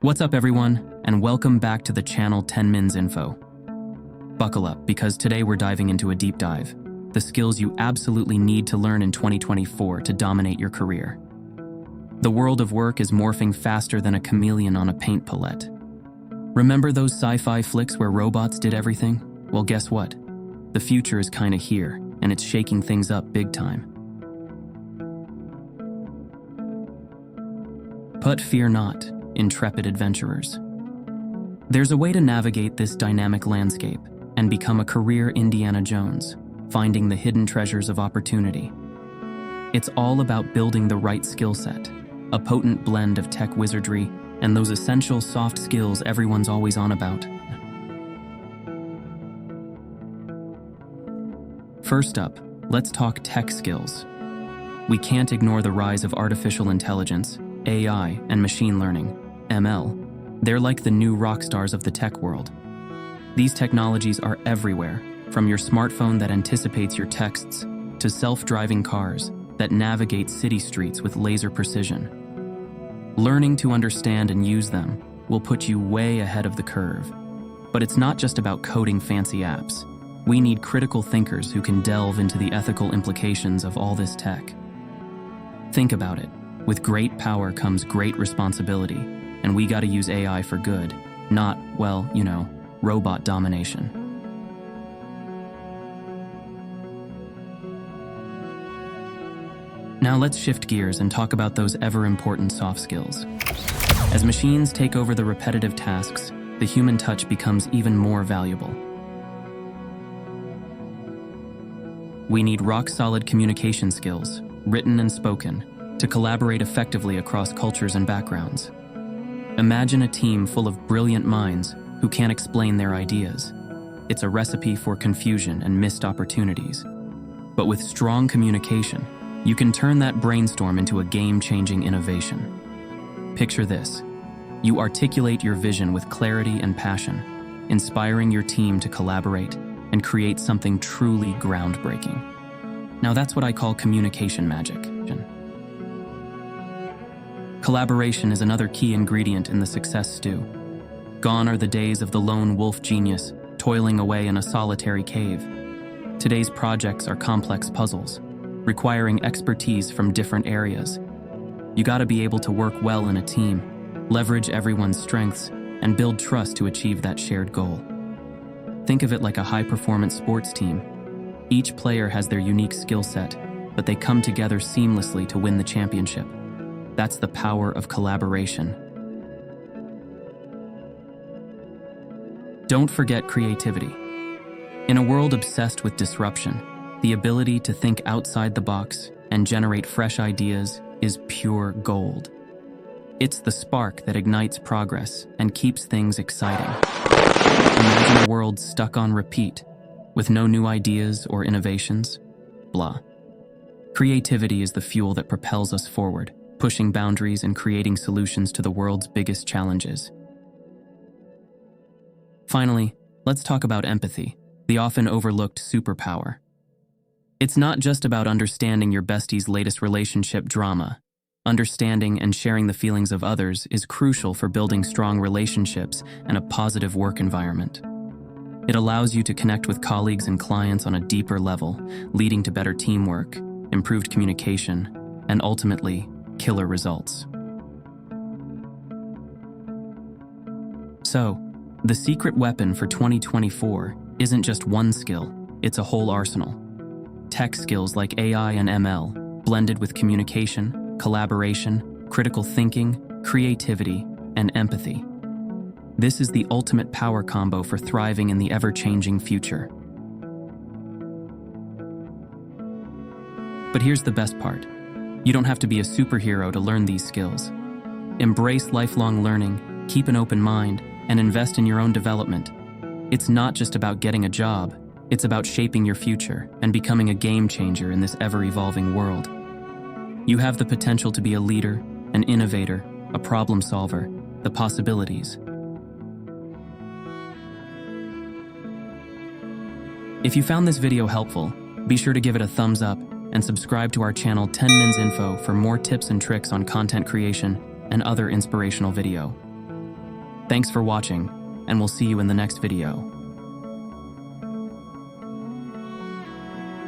What's up everyone, and welcome back to the channel 10 Mins Info. Buckle up, because today we're diving into a deep dive, the skills you absolutely need to learn in 2024 to dominate your career. The world of work is morphing faster than a chameleon on a paint palette. Remember those sci-fi flicks where robots did everything? Well, guess what? The future is kinda here, and it's shaking things up big time. But fear not, intrepid adventurers. There's a way to navigate this dynamic landscape and become a career Indiana Jones, finding the hidden treasures of opportunity. It's all about building the right skill set, a potent blend of tech wizardry and those essential soft skills everyone's always on about. First up, let's talk tech skills. We can't ignore the rise of artificial intelligence, AI, and machine learning, ML. They're like the new rock stars of the tech world. These technologies are everywhere, from your smartphone that anticipates your texts to self-driving cars that navigate city streets with laser precision. Learning to understand and use them will put you way ahead of the curve. But it's not just about coding fancy apps. We need critical thinkers who can delve into the ethical implications of all this tech. Think about it. With great power comes great responsibility, and we gotta use AI for good, not, well, robot domination. Now let's shift gears and talk about those ever-important soft skills. As machines take over the repetitive tasks, the human touch becomes even more valuable. We need rock-solid communication skills, written and spoken, to collaborate effectively across cultures and backgrounds. Imagine a team full of brilliant minds who can't explain their ideas. It's a recipe for confusion and missed opportunities. But with strong communication, you can turn that brainstorm into a game-changing innovation. Picture this. You articulate your vision with clarity and passion, inspiring your team to collaborate and create something truly groundbreaking. Now that's what I call communication magic. Collaboration is another key ingredient in the success stew. Gone are the days of the lone wolf genius toiling away in a solitary cave. Today's projects are complex puzzles, requiring expertise from different areas. You gotta be able to work well in a team, leverage everyone's strengths, and build trust to achieve that shared goal. Think of it like a high-performance sports team. Each player has their unique skill set, but they come together seamlessly to win the championship. That's the power of collaboration. Don't forget creativity. In a world obsessed with disruption, the ability to think outside the box and generate fresh ideas is pure gold. It's the spark that ignites progress and keeps things exciting. Imagine a world stuck on repeat, with no new ideas or innovations. Blah. Creativity is the fuel that propels us forward, pushing boundaries and creating solutions to the world's biggest challenges. Finally, let's talk about empathy, the often overlooked superpower. It's not just about understanding your bestie's latest relationship drama. Understanding and sharing the feelings of others is crucial for building strong relationships and a positive work environment. It allows you to connect with colleagues and clients on a deeper level, leading to better teamwork, improved communication, and ultimately, killer results. So, the secret weapon for 2024 isn't just one skill, it's a whole arsenal. Tech skills like AI and ML, blended with communication, collaboration, critical thinking, creativity, and empathy. This is the ultimate power combo for thriving in the ever-changing future. But here's the best part. You don't have to be a superhero to learn these skills. Embrace lifelong learning, keep an open mind, and invest in your own development. It's not just about getting a job, it's about shaping your future and becoming a game changer in this ever-evolving world. You have the potential to be a leader, an innovator, a problem solver, the possibilities. If you found this video helpful, be sure to give it a thumbs up and subscribe to our channel 10 Mins Info for more tips and tricks on content creation and other inspirational video. Thanks for watching, and we'll see you in the next video.